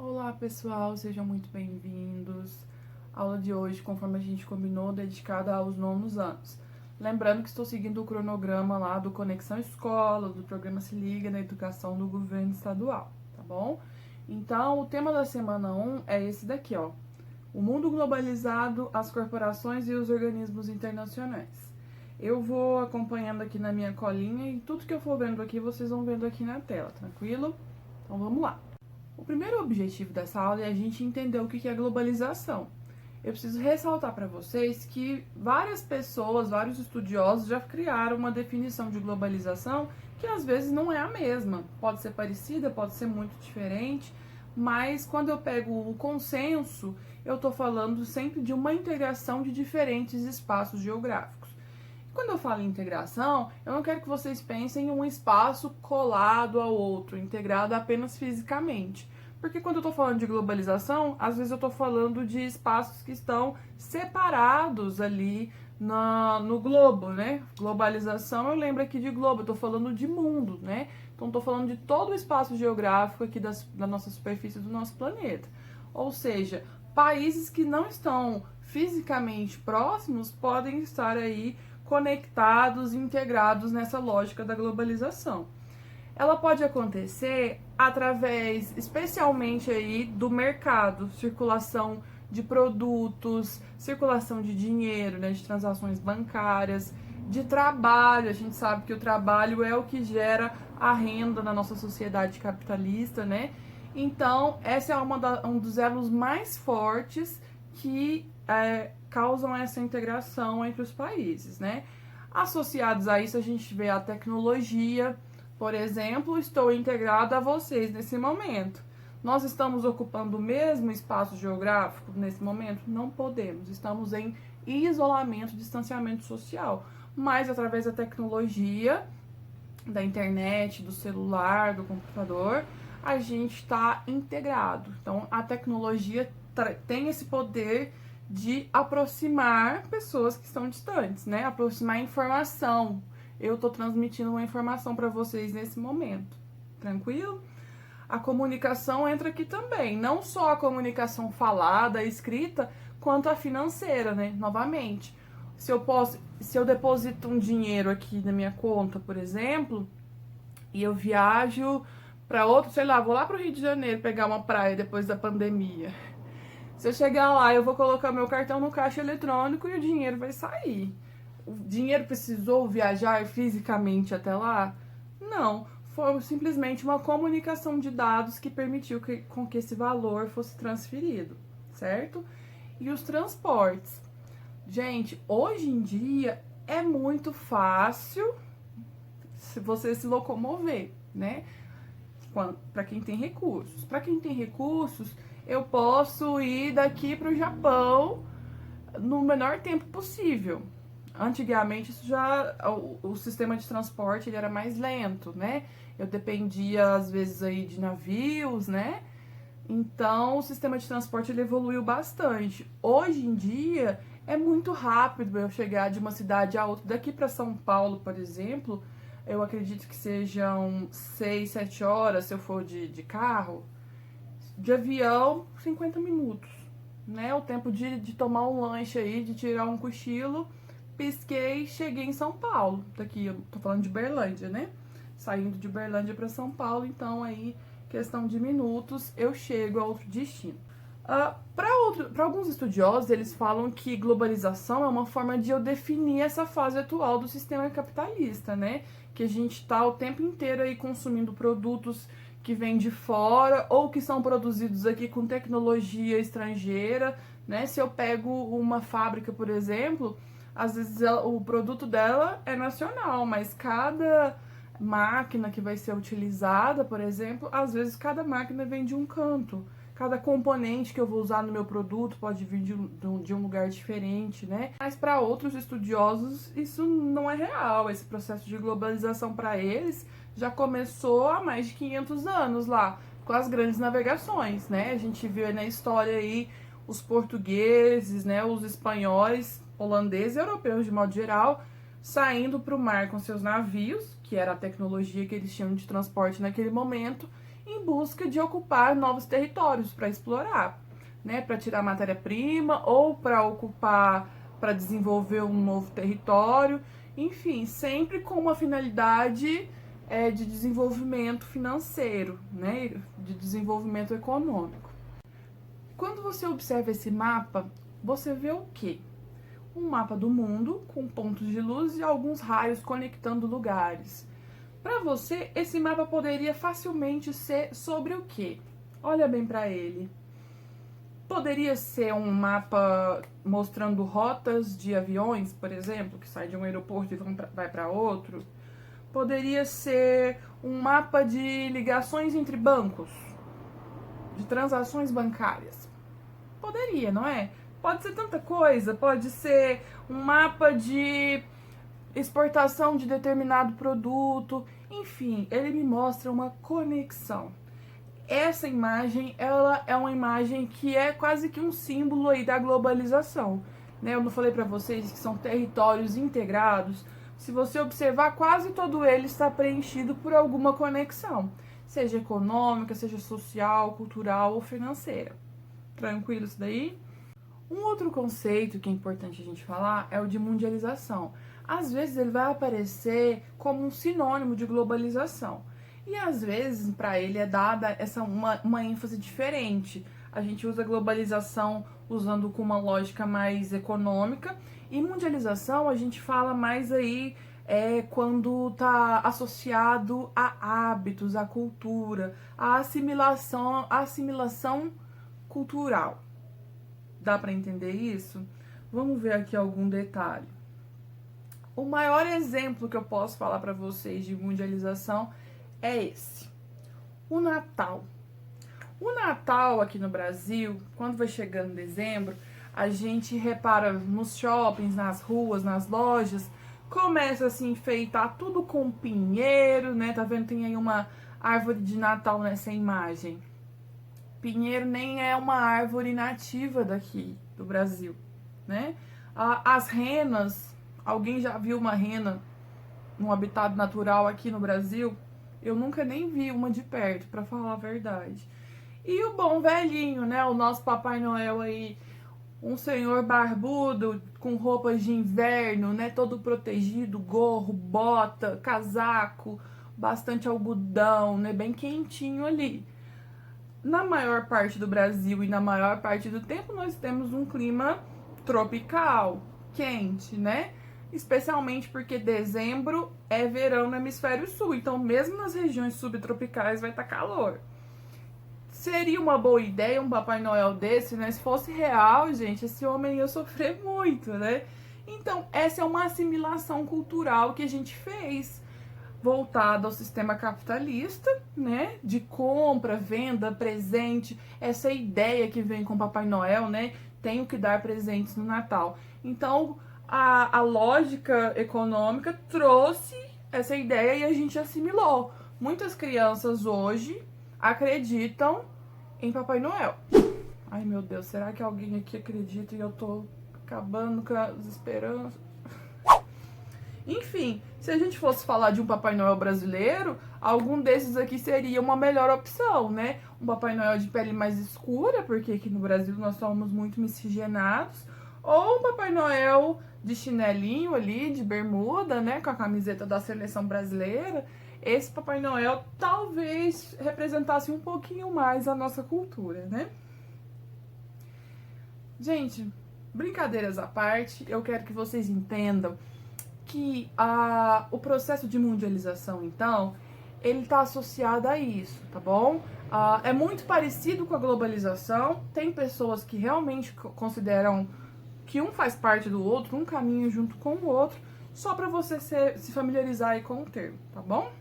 Olá pessoal, sejam muito bem-vindos. A aula de hoje, conforme a gente combinou, dedicada aos nonos anos. Lembrando que estou seguindo o cronograma lá do Conexão Escola, do programa Se Liga na Educação do Governo Estadual, tá bom? Então, o tema da semana 1 é esse daqui, ó. O mundo globalizado, as corporações e os organismos internacionais. Eu vou acompanhando aqui na minha colinha e tudo que eu for vendo aqui, vocês vão vendo aqui na tela, tranquilo? Então vamos lá. O primeiro objetivo dessa aula é a gente entender o que é globalização. Eu preciso ressaltar para vocês que várias pessoas, vários estudiosos já criaram uma definição de globalização que às vezes não é a mesma. Pode ser parecida, pode ser muito diferente, mas quando eu pego o consenso, eu estou falando sempre de uma integração de diferentes espaços geográficos. Quando eu falo em integração, eu não quero que vocês pensem em um espaço colado ao outro, integrado apenas fisicamente. Porque quando eu estou falando de globalização, às vezes eu estou falando de espaços que estão separados ali no globo, né? Globalização, eu lembro aqui de globo, eu estou falando de mundo, né? Então, estou falando de todo o espaço geográfico aqui da nossa superfície do nosso planeta. Ou seja, países que não estão fisicamente próximos podem estar aí conectados, integrados nessa lógica da globalização. Ela pode acontecer através, especialmente aí, do mercado, circulação de produtos, circulação de dinheiro, né, de transações bancárias, de trabalho. A gente sabe que o trabalho é o que gera a renda na nossa sociedade capitalista, né? Então, essa é um dos elos mais fortes que causam essa integração entre os países, né? Associados a isso, a gente vê a tecnologia. Por exemplo, estou integrado a vocês nesse momento. Nós estamos ocupando o mesmo espaço geográfico nesse momento? Não podemos. Estamos em isolamento, distanciamento social. Mas através da tecnologia, da internet, do celular, do computador, a gente está integrado. Então, a tecnologia tem esse poder de aproximar pessoas que estão distantes, né? Aproximar informação. Eu estou transmitindo uma informação para vocês nesse momento. Tranquilo? A comunicação entra aqui também. Não só a comunicação falada, escrita, quanto a financeira, né? Novamente. Se eu deposito um dinheiro aqui na minha conta, por exemplo, e eu viajo para outro, sei lá, vou lá pro Rio de Janeiro pegar uma praia depois da pandemia. Se eu chegar lá, eu vou colocar meu cartão no caixa eletrônico e o dinheiro vai sair. O dinheiro precisou viajar fisicamente até lá? Não, foi simplesmente uma comunicação de dados que permitiu com que esse valor fosse transferido, certo? E os transportes. Gente, hoje em dia é muito fácil se você se locomover, né? Para quem tem recursos. Para quem tem recursos, eu posso ir daqui para o Japão no menor tempo possível. Antigamente, o sistema de transporte ele era mais lento, né? Eu dependia, às vezes, aí de navios, né? Então, o sistema de transporte ele evoluiu bastante. Hoje em dia, é muito rápido eu chegar de uma cidade a outra. Daqui para São Paulo, por exemplo, eu acredito que sejam 6, 7 horas se eu for de carro. De avião, 50 minutos, né? O tempo de tomar um lanche aí, de tirar um cochilo. Pisquei, cheguei em São Paulo. Daqui, eu tô falando de Berlândia, né? Saindo de Berlândia para São Paulo, então aí, questão de minutos, eu chego a outro destino. Para alguns estudiosos, eles falam que globalização é uma forma de eu definir essa fase atual do sistema capitalista, né? Que a gente está o tempo inteiro aí consumindo produtos que vêm de fora ou que são produzidos aqui com tecnologia estrangeira, né? Se eu pego uma fábrica, por exemplo, às vezes o produto dela é nacional, mas cada máquina que vai ser utilizada, por exemplo, às vezes cada máquina vem de um canto. Cada componente que eu vou usar no meu produto pode vir de um lugar diferente, né? Mas para outros estudiosos isso não é real. Esse processo de globalização para eles já começou há mais de 500 anos lá, com as grandes navegações, né? A gente viu aí na história aí os portugueses, né? Os espanhóis, holandeses e europeus de modo geral, saindo para o mar com seus navios, que era a tecnologia que eles tinham de transporte naquele momento, em busca de ocupar novos territórios para explorar, né? Para tirar matéria-prima ou para ocupar, para desenvolver um novo território, enfim, sempre com uma finalidade de desenvolvimento financeiro, né? De desenvolvimento econômico. Quando você observa esse mapa, você vê o quê? Um mapa do mundo com pontos de luz e alguns raios conectando lugares. Para você, esse mapa poderia facilmente ser sobre o quê? Olha bem para ele. Poderia ser um mapa mostrando rotas de aviões, por exemplo, que sai de um aeroporto e vai para outro. Poderia ser um mapa de ligações entre bancos, de transações bancárias. Poderia, não é? Pode ser tanta coisa, pode ser um mapa de exportação de determinado produto, enfim, ele me mostra uma conexão. Essa imagem, ela é uma imagem que é quase que um símbolo aí da globalização, né? Eu não falei para vocês que são territórios integrados. Se você observar, quase todo ele está preenchido por alguma conexão, seja econômica, seja social, cultural ou financeira. Tranquilo isso daí? Um outro conceito que é importante a gente falar é o de mundialização. Às vezes ele vai aparecer como um sinônimo de globalização. E às vezes para ele é dada uma ênfase diferente. A gente usa globalização usando com uma lógica mais econômica. E mundialização a gente fala mais aí quando está associado a hábitos, a cultura, a assimilação cultural. Dá para entender isso? Vamos ver aqui algum detalhe. O maior exemplo que eu posso falar para vocês de mundialização é esse: o Natal. O Natal aqui no Brasil, quando vai chegando dezembro, a gente repara nos shoppings, nas ruas, nas lojas, começa a se enfeitar tudo com pinheiro, né? Tá vendo? Tem aí uma árvore de Natal nessa imagem. Pinheiro nem é uma árvore nativa daqui do Brasil, né? As renas, alguém já viu uma rena num habitat natural aqui no Brasil? Eu nunca nem vi uma de perto, para falar a verdade. E o bom velhinho, né? O nosso Papai Noel aí, um senhor barbudo com roupas de inverno, né? Todo protegido, gorro, bota, casaco, bastante algodão, né? Bem quentinho ali. Na maior parte do Brasil e na maior parte do tempo nós temos um clima tropical, quente, né? Especialmente porque dezembro é verão no hemisfério sul, então mesmo nas regiões subtropicais vai estar calor. Seria uma boa ideia um Papai Noel desse, né? Se fosse real, gente, esse homem ia sofrer muito, né? Então, essa é uma assimilação cultural que a gente fez, voltada ao sistema capitalista, né? De compra, venda, presente, essa ideia que vem com Papai Noel, né? Tenho que dar presentes no Natal. Então, a lógica econômica trouxe essa ideia e a gente assimilou. Muitas crianças hoje acreditam em Papai Noel. Ai, meu Deus, será que alguém aqui acredita e eu tô acabando com as esperanças? Enfim, se a gente fosse falar de um Papai Noel brasileiro, algum desses aqui seria uma melhor opção, né? Um Papai Noel de pele mais escura, porque aqui no Brasil nós somos muito miscigenados, ou um Papai Noel de chinelinho ali, de bermuda, né? Com a camiseta da seleção brasileira. Esse Papai Noel talvez representasse um pouquinho mais a nossa cultura, né? Gente, brincadeiras à parte, eu quero que vocês entendam que o processo de mundialização, então, ele está associado a isso, tá bom? É muito parecido com a globalização. Tem pessoas que realmente consideram que um faz parte do outro, um caminha junto com o outro, só para você se familiarizar aí com o termo, tá bom?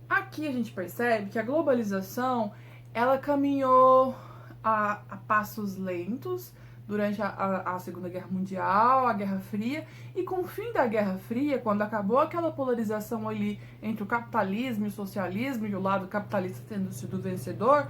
Aqui a gente percebe que a globalização, ela caminhou a passos lentos durante a Segunda Guerra Mundial, a Guerra Fria, e com o fim da Guerra Fria, quando acabou aquela polarização ali entre o capitalismo e o socialismo, e o lado capitalista tendo sido vencedor,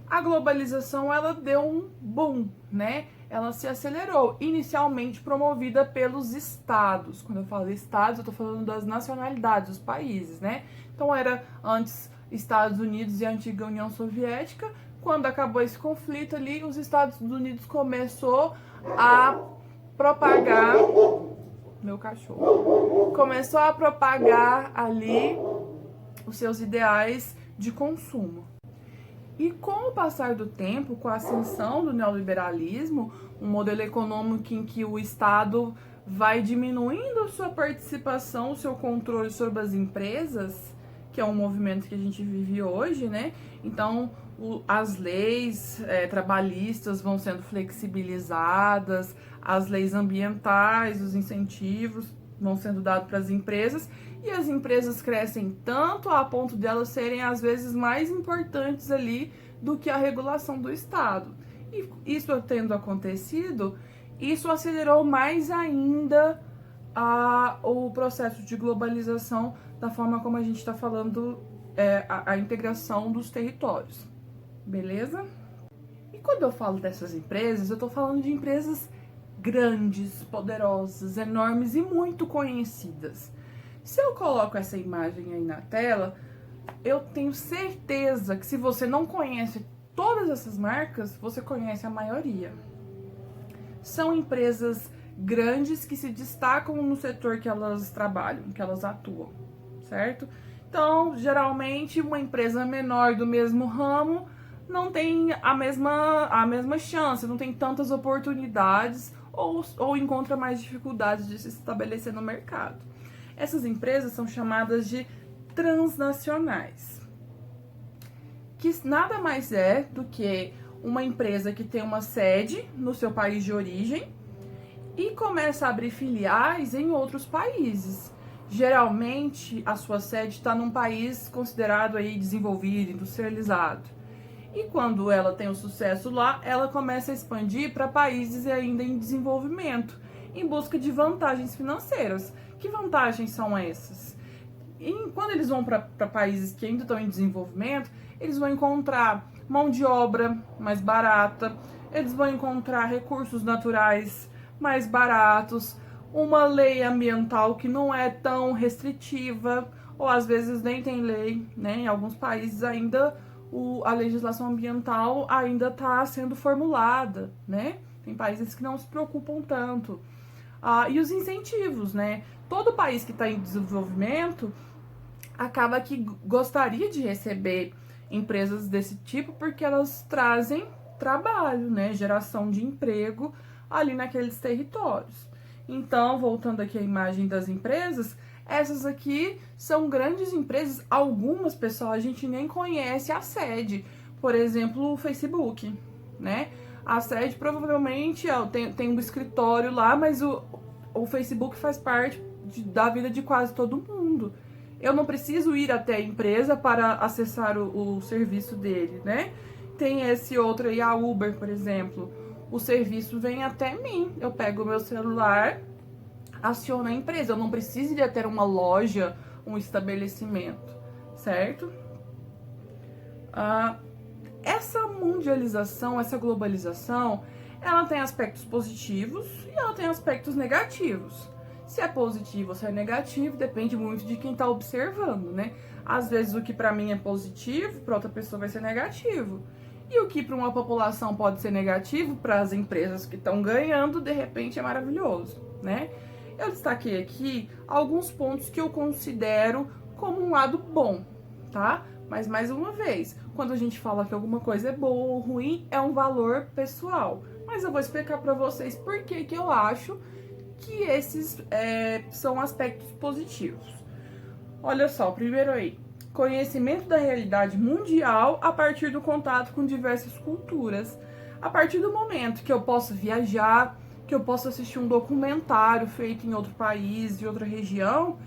a globalização, ela deu um boom, né? Ela se acelerou, inicialmente promovida pelos estados. Quando eu falo estados, eu tô falando das nacionalidades, dos países, né? Então era antes Estados Unidos e a antiga União Soviética. Quando acabou esse conflito ali, os Estados Unidos começou a propagar... Meu cachorro. Começou a propagar ali os seus ideais de consumo. E com o passar do tempo, com a ascensão do neoliberalismo, um modelo econômico em que o Estado vai diminuindo sua participação, o seu controle sobre as empresas, que é um movimento que a gente vive hoje, né? Então, as leis trabalhistas vão sendo flexibilizadas, as leis ambientais, os incentivos vão sendo dados para as empresas, e as empresas crescem tanto a ponto de elas serem, às vezes, mais importantes ali do que a regulação do Estado. E isso tendo acontecido, isso acelerou mais ainda o processo de globalização da forma como a gente está falando, a integração dos territórios. Beleza? E quando eu falo dessas empresas, eu estou falando de empresas grandes, poderosas, enormes e muito conhecidas. Se eu coloco essa imagem aí na tela, eu tenho certeza que se você não conhece todas essas marcas, você conhece a maioria. São empresas grandes que se destacam no setor que elas trabalham, que elas atuam, certo? Então, geralmente, uma empresa menor do mesmo ramo não tem a mesma chance, não tem tantas oportunidades ou encontra mais dificuldades de se estabelecer no mercado. Essas empresas são chamadas de transnacionais, que nada mais é do que uma empresa que tem uma sede no seu país de origem e começa a abrir filiais em outros países. Geralmente, a sua sede está num país considerado aí desenvolvido, industrializado. E quando ela tem o sucesso lá, ela começa a expandir para países ainda em desenvolvimento, em busca de vantagens financeiras. Que vantagens são essas? Quando eles vão para países que ainda estão em desenvolvimento, eles vão encontrar mão de obra mais barata, eles vão encontrar recursos naturais mais baratos, uma lei ambiental que não é tão restritiva, ou às vezes nem tem lei, né? Em alguns países ainda a legislação ambiental ainda está sendo formulada, né? Tem países que não se preocupam tanto. E os incentivos, né? Todo país que está em desenvolvimento acaba que gostaria de receber empresas desse tipo porque elas trazem trabalho, né? Geração de emprego ali naqueles territórios. Então, voltando aqui à imagem das empresas, essas aqui são grandes empresas. Algumas, pessoal, a gente nem conhece a sede. Por exemplo, o Facebook, né? A sede provavelmente tem um escritório lá, mas o Facebook faz parte da vida de quase todo mundo. Eu não preciso ir até a empresa para acessar o serviço dele, né? Tem esse outro aí, a Uber, por exemplo. O serviço vem até mim. Eu pego o meu celular, aciono a empresa. Eu não preciso de ter uma loja, um estabelecimento, certo? Essa mundialização, essa globalização, ela tem aspectos positivos e ela tem aspectos negativos. Se é positivo ou se é negativo, depende muito de quem está observando, né? Às vezes o que para mim é positivo, para outra pessoa vai ser negativo. E o que para uma população pode ser negativo, para as empresas que estão ganhando, de repente é maravilhoso, né? Eu destaquei aqui alguns pontos que eu considero como um lado bom, tá? Mas, mais uma vez, quando a gente fala que alguma coisa é boa ou ruim, é um valor pessoal. Mas eu vou explicar para vocês por que eu acho que esses são aspectos positivos. Olha só, primeiro aí, conhecimento da realidade mundial a partir do contato com diversas culturas. A partir do momento que eu posso viajar, que eu posso assistir um documentário feito em outro país, de outra região,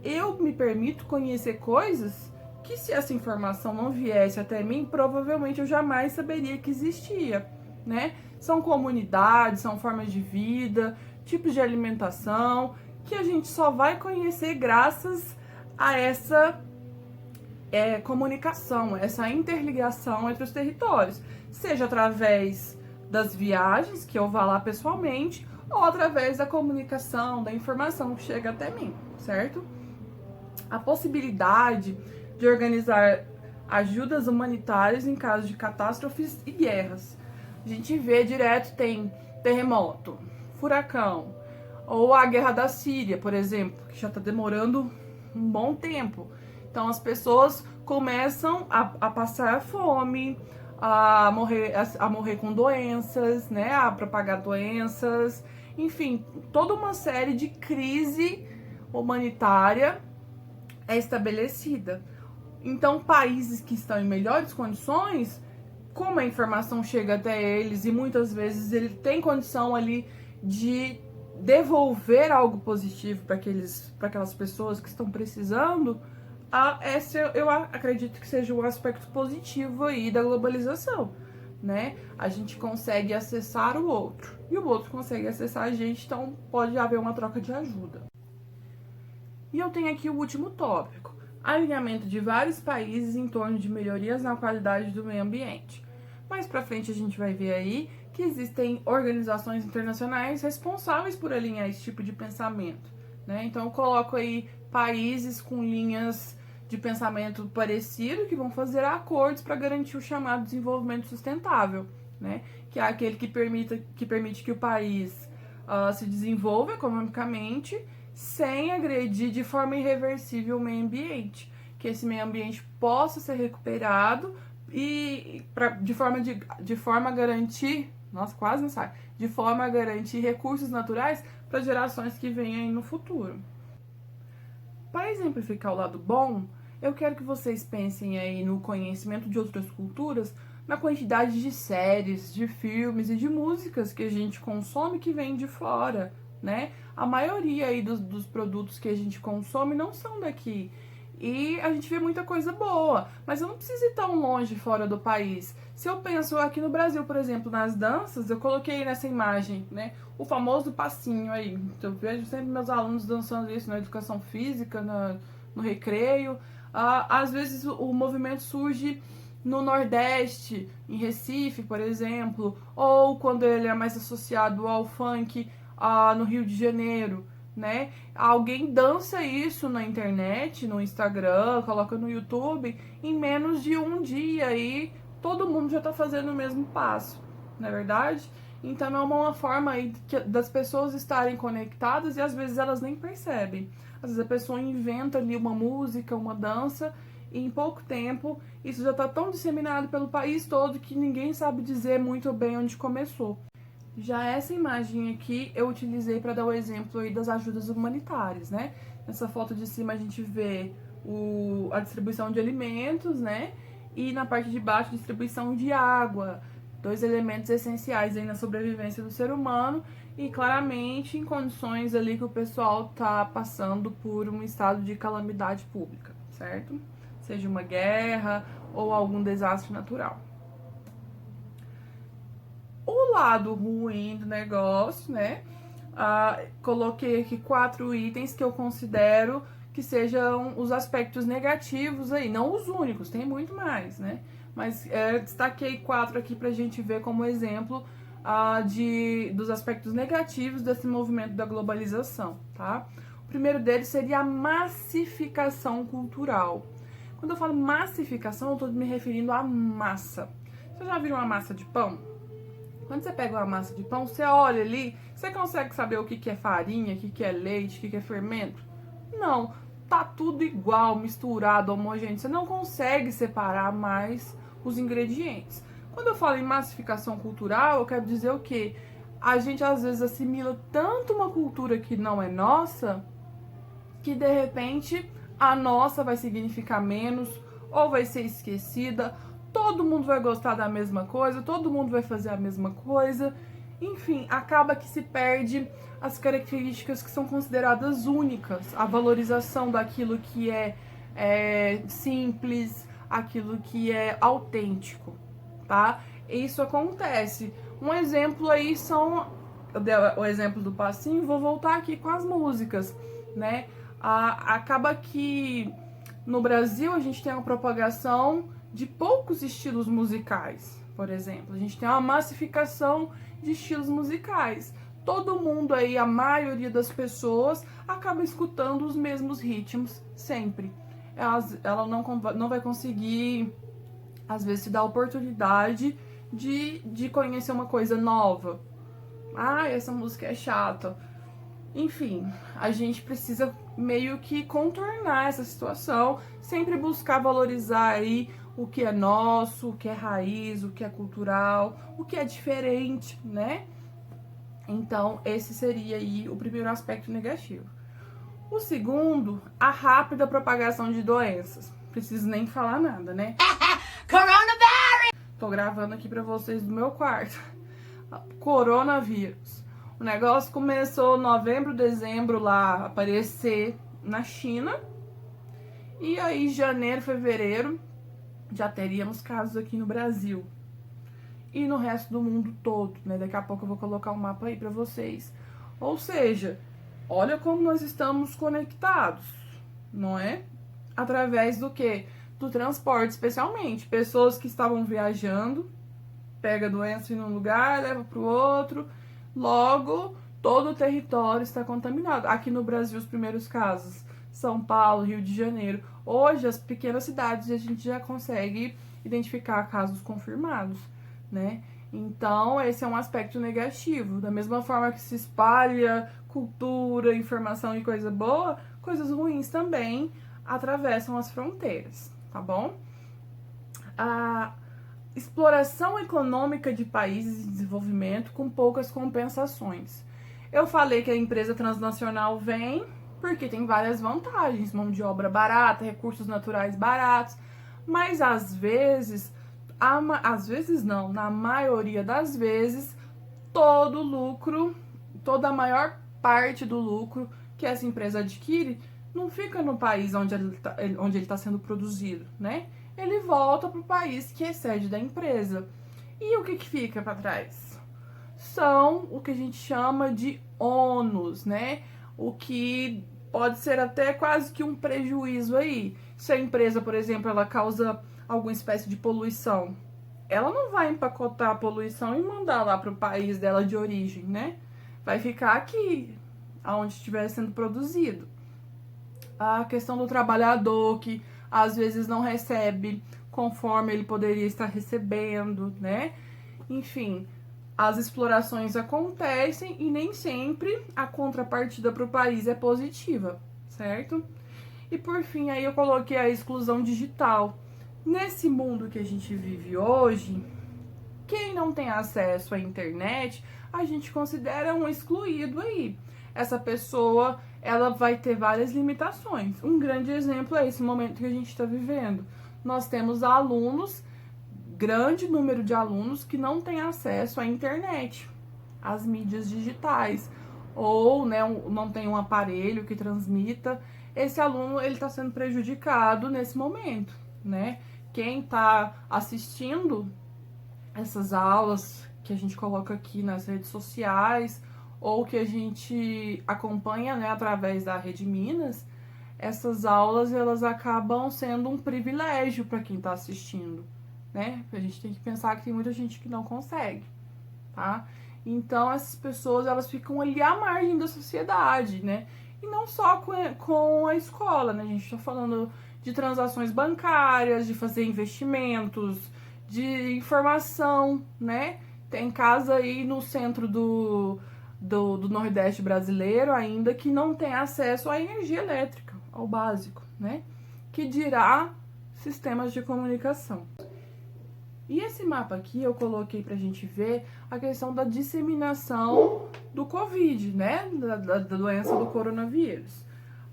eu me permito conhecer coisas que, se essa informação não viesse até mim, provavelmente eu jamais saberia que existia, né? São comunidades, são formas de vida, tipos de alimentação, que a gente só vai conhecer graças a essa comunicação, essa interligação entre os territórios, seja através das viagens, que eu vá lá pessoalmente, ou através da comunicação, da informação que chega até mim, certo? A possibilidade de organizar ajudas humanitárias em caso de catástrofes e guerras. A gente vê direto, tem terremoto, furacão, ou a guerra da Síria, por exemplo, que já está demorando um bom tempo. Então as pessoas começam a passar fome, a morrer com doenças, né, a propagar doenças, enfim, toda uma série de crise humanitária é estabelecida. Então, países que estão em melhores condições, como a informação chega até eles e muitas vezes ele tem condição ali de devolver algo positivo para aquelas pessoas que estão precisando, esse eu acredito que seja um aspecto positivo aí da globalização, né? A gente consegue acessar o outro e o outro consegue acessar a gente, então pode haver uma troca de ajuda. E eu tenho aqui o último tópico: alinhamento de vários países em torno de melhorias na qualidade do meio ambiente. Mais pra frente a gente vai ver aí que existem organizações internacionais responsáveis por alinhar esse tipo de pensamento, né? Então eu coloco aí países com linhas de pensamento parecido que vão fazer acordos para garantir o chamado desenvolvimento sustentável, né? Que é aquele que permite que o país se desenvolva economicamente sem agredir de forma irreversível o meio ambiente, que esse meio ambiente possa ser recuperado e de forma a garantir, nossa, quase não sai, de forma a garantir recursos naturais para gerações que venham aí no futuro. Para exemplificar o lado bom, eu quero que vocês pensem aí no conhecimento de outras culturas, na quantidade de séries, de filmes e de músicas que a gente consome que vem de fora, né? A maioria aí dos produtos que a gente consome não são daqui. E a gente vê muita coisa boa, mas eu não preciso ir tão longe fora do país. Se eu penso aqui no Brasil, por exemplo, nas danças, eu coloquei nessa imagem, né, o famoso passinho aí. Eu vejo sempre meus alunos dançando isso na educação física, no recreio. Às vezes o movimento surge no Nordeste, em Recife, por exemplo, ou quando ele é mais associado ao funk, no Rio de Janeiro, né? Alguém dança isso na internet, no Instagram, coloca no YouTube, em menos de um dia e todo mundo já tá fazendo o mesmo passo, não é verdade? Então é uma forma aí das pessoas estarem conectadas e às vezes elas nem percebem. Às vezes a pessoa inventa ali uma música, uma dança, e em pouco tempo isso já tá tão disseminado pelo país todo que ninguém sabe dizer muito bem onde começou. Já essa imagem aqui eu utilizei para dar o exemplo aí das ajudas humanitárias, né? Nessa foto de cima a gente vê a distribuição de alimentos, né? E na parte de baixo, distribuição de água. Dois elementos essenciais aí na sobrevivência do ser humano e claramente em condições ali que o pessoal tá passando por um estado de calamidade pública, certo? Seja uma guerra ou algum desastre natural. O lado ruim do negócio, né? Coloquei aqui 4 itens que eu considero que sejam os aspectos negativos aí, não os únicos, tem muito mais, né? Mas destaquei 4 aqui pra gente ver como exemplo dos aspectos negativos desse movimento da globalização, tá? O primeiro deles seria a massificação cultural. Quando eu falo massificação, eu tô me referindo à massa. Vocês já viram uma massa de pão? Quando você pega uma massa de pão, você olha ali, você consegue saber o que é farinha, o que é leite, o que é fermento? Não, tá tudo igual, misturado, homogêneo. Você não consegue separar mais os ingredientes. Quando eu falo em massificação cultural, eu quero dizer o quê? A gente às vezes assimila tanto uma cultura que não é nossa, que de repente a nossa vai significar menos, ou vai ser esquecida. Todo mundo vai gostar da mesma coisa, todo mundo vai fazer a mesma coisa. Enfim, acaba que se perde as características que são consideradas únicas, a valorização daquilo que é simples, aquilo que é autêntico, tá? Isso acontece. Um exemplo aí são, eu dei o exemplo do passinho, vou voltar aqui com as músicas, né? Acaba que no Brasil a gente tem uma propagação de poucos estilos musicais, por exemplo. A gente tem uma massificação de estilos musicais. Todo mundo aí, a maioria das pessoas, acaba escutando os mesmos ritmos sempre. ela não vai conseguir, às vezes, se dar a oportunidade de conhecer uma coisa nova. Ah, essa música é chata. Enfim, a gente precisa meio que contornar essa situação, sempre buscar valorizar aí o que é nosso, o que é raiz, o que é cultural, o que é diferente, né? Então, esse seria aí o primeiro aspecto negativo. O segundo, a rápida propagação de doenças. Preciso nem falar nada, né? Coronavirus! Tô gravando aqui pra vocês do meu quarto. Coronavírus. O negócio começou em novembro, dezembro lá a aparecer na China. E aí, janeiro, fevereiro, já teríamos casos aqui no Brasil. E no resto do mundo todo, né? Daqui a pouco eu vou colocar um mapa aí pra vocês. Ou seja, olha como nós estamos conectados, não é? Através do quê? Do transporte, especialmente. Pessoas que estavam viajando, pega a doença em um lugar, leva para o outro. Logo, todo o território está contaminado. Aqui no Brasil, os primeiros casos, São Paulo, Rio de Janeiro. Hoje, as pequenas cidades, a gente já consegue identificar casos confirmados, né? Então, esse é um aspecto negativo. Da mesma forma que se espalha cultura, informação e coisa boa, coisas ruins também atravessam as fronteiras, tá bom? A exploração econômica de países em desenvolvimento com poucas compensações. Eu falei que a empresa transnacional vem porque tem várias vantagens, mão de obra barata, recursos naturais baratos, mas às vezes não, na maioria das vezes, todo o lucro, toda a maior parte do lucro que essa empresa adquire não fica no país onde ele está sendo produzido, né? Ele volta para o país que é sede da empresa. E o que fica para trás? São o que a gente chama de ônus, né? O que pode ser até quase que um prejuízo aí. Se a empresa, por exemplo, ela causa alguma espécie de poluição, ela não vai empacotar a poluição e mandar lá para o país dela de origem, né? Vai ficar aqui, aonde estiver sendo produzido. A questão do trabalhador que às vezes não recebe conforme ele poderia estar recebendo, né? Enfim, as explorações acontecem e nem sempre a contrapartida para o país é positiva, certo? E por fim, aí eu coloquei a exclusão digital. Nesse mundo que a gente vive hoje, quem não tem acesso à internet, a gente considera um excluído aí. Essa pessoa, ela vai ter várias limitações. Um grande exemplo é esse momento que a gente está vivendo. Nós temos alunos, grande número de alunos que não têm acesso à internet, às mídias digitais, ou né, não tem um aparelho que transmita. Esse aluno, ele está sendo prejudicado nesse momento, né? Quem está assistindo essas aulas que a gente coloca aqui nas redes sociais, ou que a gente acompanha, né, através da Rede Minas, essas aulas, elas acabam sendo um privilégio para quem está assistindo, né? A gente tem que pensar que tem muita gente que não consegue, tá? Então, essas pessoas, elas ficam ali à margem da sociedade, né? E não só com a escola, né? A gente está falando de transações bancárias, de fazer investimentos, de informação, né? Tem casa aí no centro do Nordeste brasileiro ainda que não tem acesso à energia elétrica, ao básico, né? Que dirá sistemas de comunicação. E esse mapa aqui eu coloquei pra gente ver a questão da disseminação do Covid, né? Da doença do coronavírus.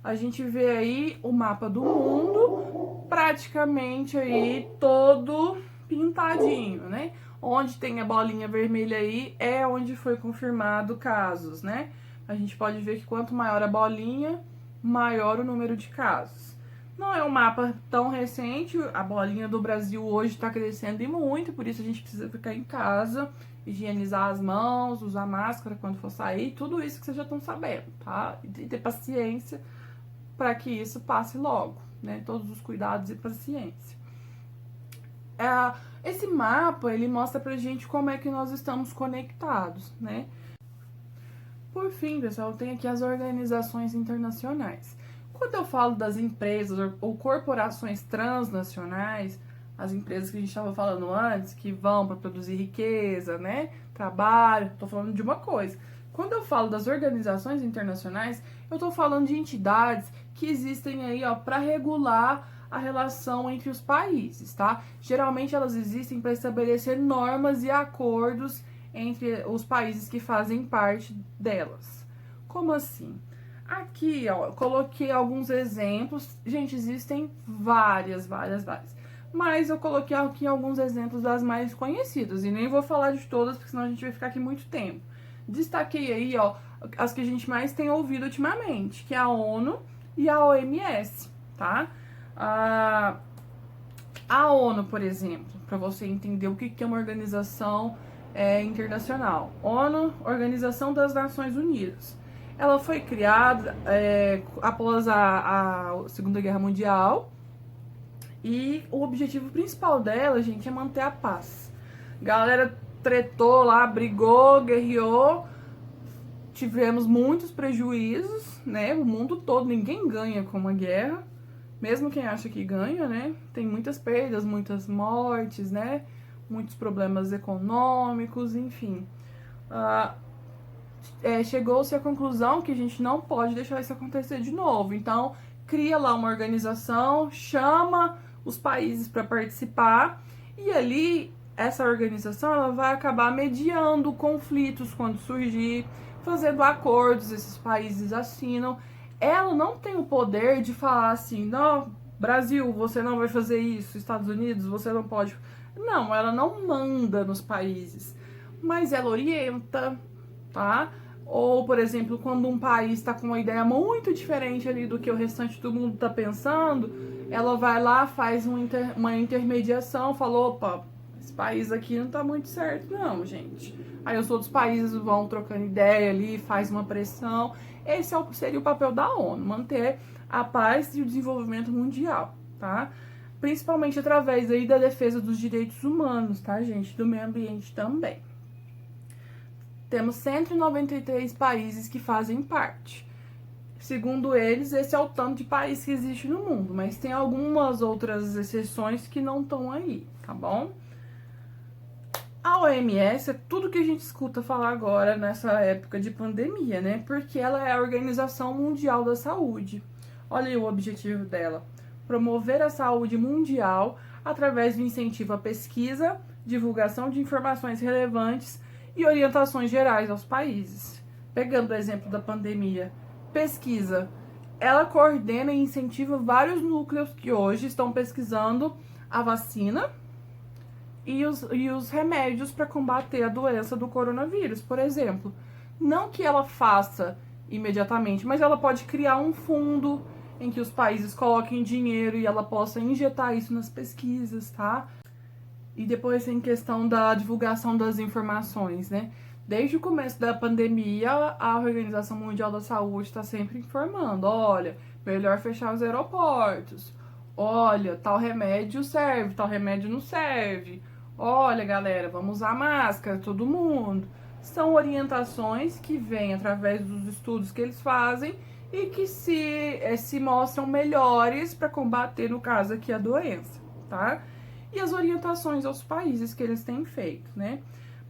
A gente vê aí o mapa do mundo praticamente aí todo pintadinho, né? Onde tem a bolinha vermelha aí é onde foi confirmado casos, né? A gente pode ver que quanto maior a bolinha, maior o número de casos. Não é um mapa tão recente, a bolinha do Brasil hoje está crescendo e muito, por isso a gente precisa ficar em casa, higienizar as mãos, usar máscara quando for sair, tudo isso que vocês já estão sabendo, tá? E ter paciência para que isso passe logo, né? Todos os cuidados e paciência. Esse mapa, ele mostra pra gente como é que nós estamos conectados, né? Por fim, pessoal, tem aqui as organizações internacionais. Quando eu falo das empresas ou corporações transnacionais, as empresas que a gente estava falando antes, que vão para produzir riqueza, né? Trabalho, tô falando de uma coisa. Quando eu falo das organizações internacionais, eu tô falando de entidades que existem aí, ó, para regular a relação entre os países, tá? Geralmente elas existem para estabelecer normas e acordos entre os países que fazem parte delas. Como assim? Aqui, ó, eu coloquei alguns exemplos. Gente, existem várias. Mas eu coloquei aqui alguns exemplos das mais conhecidas. E nem vou falar de todas, porque senão a gente vai ficar aqui muito tempo. Destaquei aí, ó, as que a gente mais tem ouvido ultimamente, que é a ONU e a OMS, tá? A ONU, por exemplo, para você entender o que é uma organização internacional. ONU, Organização das Nações Unidas. Ela foi criada após a Segunda Guerra Mundial e o objetivo principal dela, gente, é manter a paz. Galera tretou lá, brigou, guerreou, tivemos muitos prejuízos, né? O mundo todo, ninguém ganha com uma guerra, mesmo quem acha que ganha, né? Tem muitas perdas, muitas mortes, né? Muitos problemas econômicos, enfim. Chegou-se à conclusão que a gente não pode deixar isso acontecer de novo. Então, cria lá uma organização, chama os países para participar e ali essa organização ela vai acabar mediando conflitos quando surgir, fazendo acordos, esses países assinam. Ela não tem o poder de falar assim, não, Brasil, você não vai fazer isso, Estados Unidos, você não pode. Não, ela não manda nos países, mas ela orienta, tá? Ou, por exemplo, quando um país está com uma ideia muito diferente ali do que o restante do mundo está pensando, ela vai lá, faz uma intermediação, fala, opa, esse país aqui não tá muito certo não, gente. Aí os outros países vão trocando ideia ali, faz uma pressão. Esse seria o papel da ONU, manter a paz e o desenvolvimento mundial, tá? Principalmente através aí da defesa dos direitos humanos, tá, gente? Do meio ambiente também. Temos 193 países que fazem parte. Segundo eles, esse é o tanto de país que existe no mundo, mas tem algumas outras exceções que não estão aí, tá bom? A OMS é tudo que a gente escuta falar agora nessa época de pandemia, né? Porque ela é a Organização Mundial da Saúde. Olha aí o objetivo dela: promover a saúde mundial através do incentivo à pesquisa, divulgação de informações relevantes e orientações gerais aos países. Pegando o exemplo da pandemia, pesquisa. Ela coordena e incentiva vários núcleos que hoje estão pesquisando a vacina e os remédios para combater a doença do coronavírus, por exemplo. Não que ela faça imediatamente, mas ela pode criar um fundo em que os países coloquem dinheiro e ela possa injetar isso nas pesquisas, tá? E depois em questão da divulgação das informações, né? Desde o começo da pandemia, a Organização Mundial da Saúde está sempre informando, olha, melhor fechar os aeroportos, olha, tal remédio serve, tal remédio não serve, olha, galera, vamos usar máscara, todo mundo. São orientações que vêm através dos estudos que eles fazem e que se mostram melhores para combater, no caso aqui, a doença, tá? E as orientações aos países que eles têm feito, né?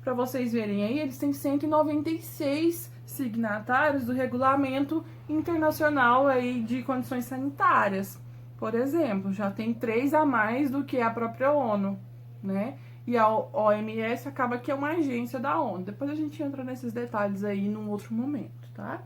Para vocês verem aí, eles têm 196 signatários do Regulamento Internacional aí de Condições Sanitárias. Por exemplo, já tem 3 a mais do que a própria ONU, né? E a OMS acaba que é uma agência da ONU. Depois a gente entra nesses detalhes aí num outro momento, tá?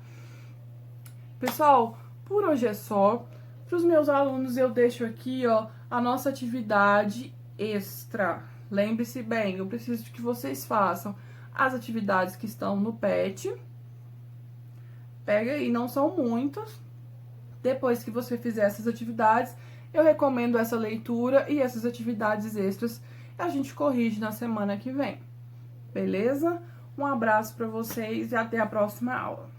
Pessoal, por hoje é só. Para os meus alunos eu deixo aqui, ó, a nossa atividade extra. Lembre-se bem, eu preciso que vocês façam as atividades que estão no PET. Pega aí, não são muitas. Depois que você fizer essas atividades, eu recomendo essa leitura e essas atividades extras. A gente corrige na semana que vem. Beleza? Um abraço para vocês e até a próxima aula.